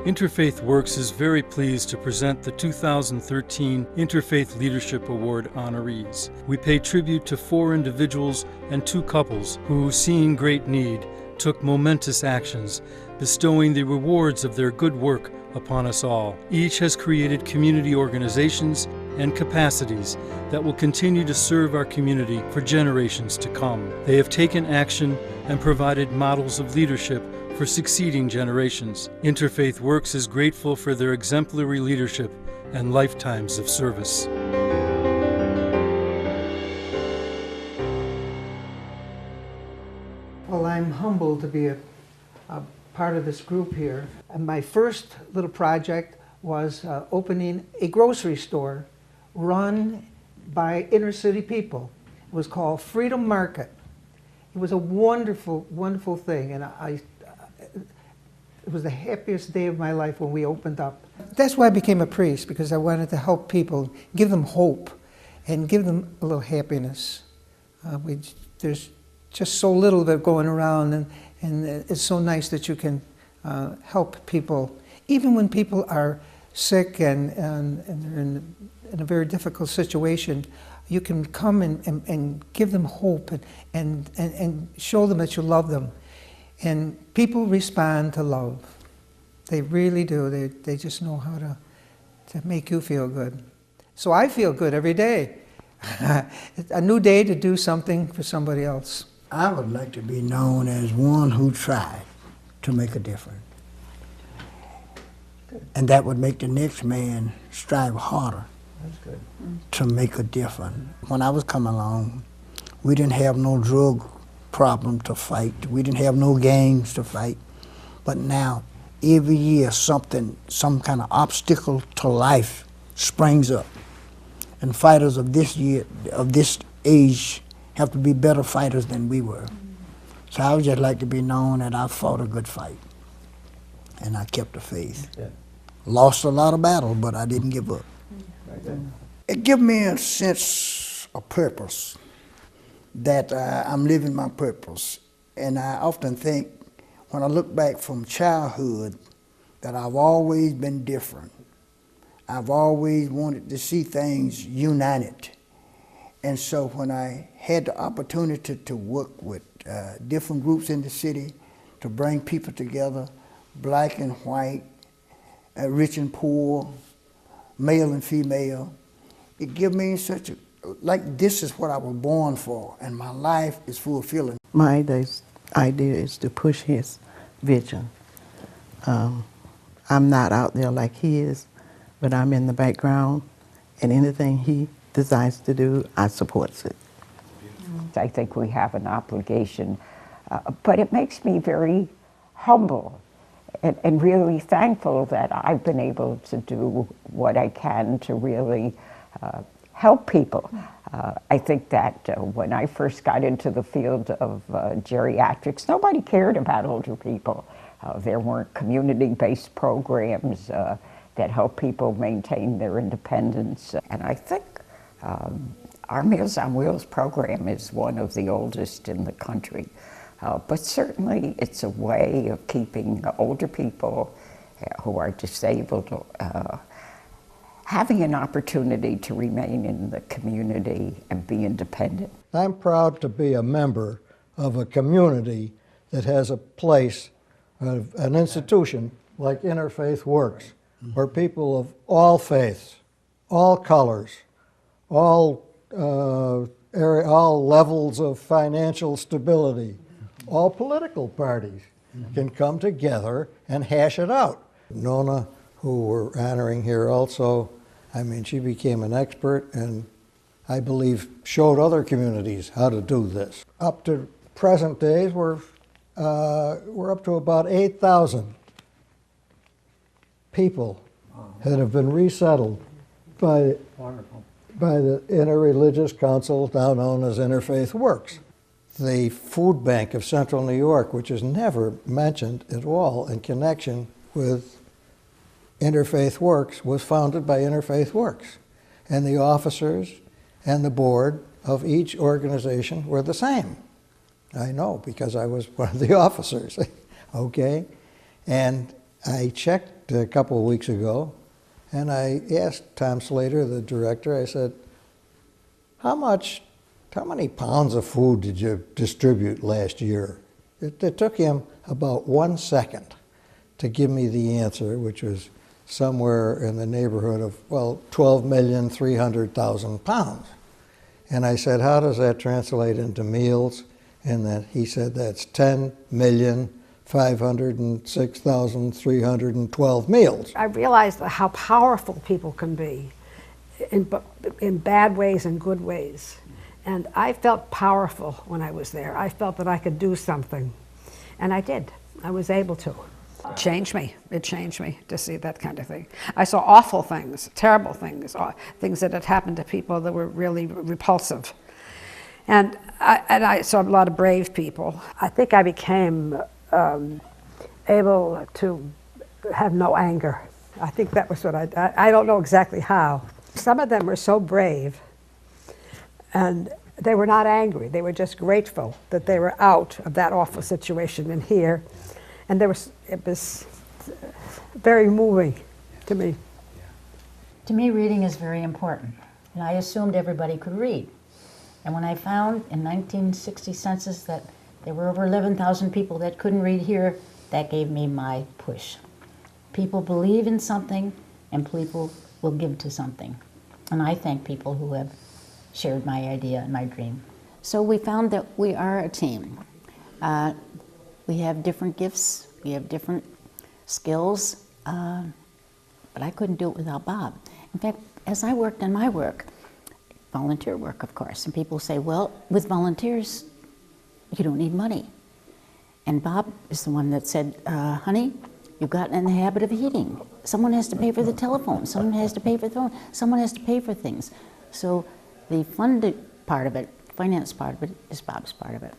InterFaith Works is very pleased to present the 2013 InterFaith Leadership Award honorees. We pay tribute to 4 individuals and 2 couples who, seeing great need, took momentous actions, bestowing the rewards of their good work upon us all. Each has created community organizations and capacities that will continue to serve our community for generations to come. They have taken action and provided models of leadership for succeeding generations. InterFaith Works is grateful for their exemplary leadership and lifetimes of service. Well, I'm humbled to be a part of this group here. And my first little project was opening a grocery store run by inner city people. It was called Freedom Market. It was a wonderful, wonderful thing, and it was the happiest day of my life when we opened up. That's why I became a priest, because I wanted to help people, give them hope, and give them a little happiness. There's just so little of it going around, and it's so nice that you can help people, even when people are sick and they're in a very difficult situation. You can come and give them hope and show them that you love them. And people respond to love. They really do. They just know how to make you feel good. So I feel good every day. A new day to do something for somebody else. I would like to be known as one who tried to make a difference. Good. And that would make the next man strive harder. That's good. To make a difference. When I was coming along, we didn't have no drug problem to fight. We didn't have no gangs to fight. But now, every year, some kind of obstacle to life springs up. And fighters of this year, of this age, have to be better fighters than we were. So I would just like to be known that I fought a good fight. And I kept the faith. Yeah. Lost a lot of battles, but I didn't give up. It gives me a sense of purpose, that I'm living my purpose. And I often think, when I look back from childhood, that I've always been different. I've always wanted to see things united. And so when I had the opportunity to work with different groups in the city, to bring people together, black and white, rich and poor, male and female, it gives me such a, like this is what I was born for, and my life is fulfilling. My idea is to push his vision. I'm not out there like he is, but I'm in the background, and anything he decides to do, I support it. I think we have an obligation, but it makes me very humble and really thankful that I've been able to do what I can to really help people. I think that when I first got into the field of geriatrics, nobody cared about older people. There weren't community-based programs that help people maintain their independence. And I think our Meals on Wheels program is one of the oldest in the country. But certainly it's a way of keeping older people who are disabled having an opportunity to remain in the community and be independent. I'm proud to be a member of a community that has a place, an institution like InterFaith Works, where people of all faiths, all colors, all levels of financial stability, all political parties can come together and hash it out. Nona, who we're honoring here also, I mean, she became an expert and I believe showed other communities how to do this. Up to present days, we're up to about 8,000 people that have been resettled by the Interreligious Council, now known as InterFaith Works. The food bank of Central New York, which is never mentioned at all in connection with InterFaith Works, was founded by InterFaith Works. And the officers and the board of each organization were the same. I know, because I was one of the officers, okay? And I checked a couple of weeks ago, and I asked Tom Slater, the director, I said, how many pounds of food did you distribute last year? It took him about 1 second to give me the answer, which was somewhere in the neighborhood of, well, 12,300,000 pounds. And I said, how does that translate into meals? And then he said, that's 10,506,312 meals. I realized how powerful people can be in bad ways and good ways. And I felt powerful when I was there. I felt that I could do something. And I did. I was able to. It changed me. It changed me to see that kind of thing. I saw awful things, terrible things, things that had happened to people that were really repulsive. And I saw a lot of brave people. I think I became able to have no anger. I think that was what I don't know exactly how. Some of them were so brave, and they were not angry. They were just grateful that they were out of that awful situation in here. And it was very moving to me. To me, reading is very important. And I assumed everybody could read. And when I found in 1960 census that there were over 11,000 people that couldn't read here, that gave me my push. People believe in something, and people will give to something. And I thank people who have shared my idea and my dream. So we found that we are a team. We have different gifts, we have different skills, but I couldn't do it without Bob. In fact, as I worked on my work, volunteer work, of course, and people say, well, with volunteers, you don't need money. And Bob is the one that said, honey, you've gotten in the habit of eating. Someone has to pay for the telephone, someone has to pay for the phone, someone has to pay for things. So the funded part of it, finance part of it, is Bob's part of it,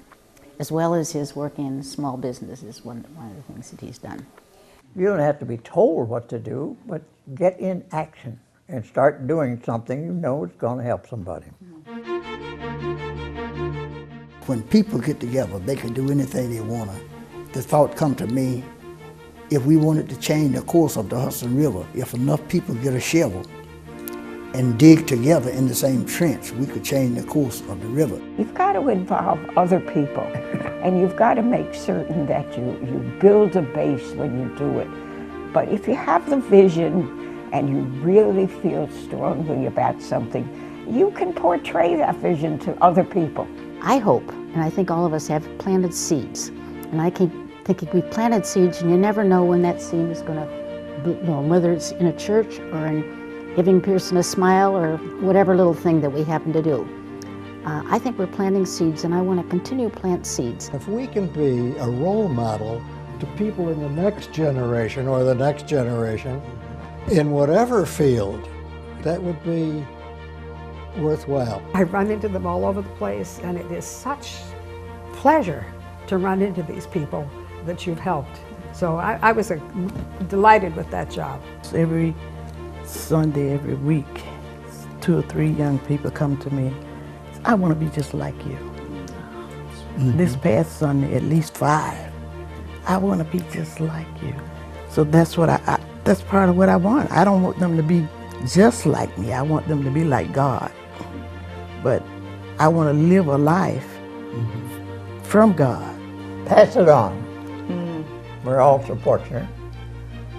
as well as his working in small business is one of the things that he's done. You don't have to be told what to do, but get in action and start doing something you know is going to help somebody. When people get together, they can do anything they want to. The thought come to me, if we wanted to change the course of the Hudson River, if enough people get a shovel and dig together in the same trench, we could change the course of the river. You've got to involve other people, and you've got to make certain that you build a base when you do it. But if you have the vision and you really feel strongly about something, you can portray that vision to other people. I hope, and I think all of us have planted seeds. And I keep thinking we've planted seeds, and you never know when that seed is going to bloom, whether it's in a church or in giving Pearson a smile or whatever little thing that we happen to do. I think we're planting seeds, and I want to continue to plant seeds. If we can be a role model to people in the next generation or the next generation, in whatever field, that would be worthwhile. I run into them all over the place, and it is such pleasure to run into these people that you've helped. So I was delighted with that job. Every Sunday, every week, 2 or 3 young people come to me. I want to be just like you. Mm-hmm. This past Sunday, at least 5. I want to be just like you. So that's what that's part of what I want. I don't want them to be just like me. I want them to be like God. But I want to live a life from God. Pass it on. We're all so fortunate,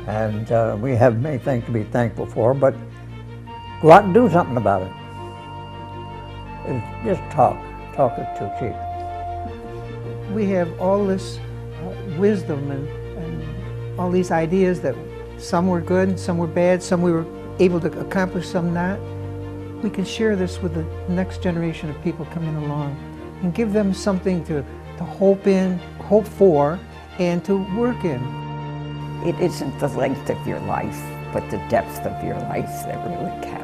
and we have many things to be thankful for, but go out and do something about it. Just talk is too cheap. We have all this wisdom and all these ideas that some were good, some were bad, some we were able to accomplish, some not. We can share this with the next generation of people coming along and give them something to hope for, and to work in. It isn't the length of your life, but the depth of your life that really counts.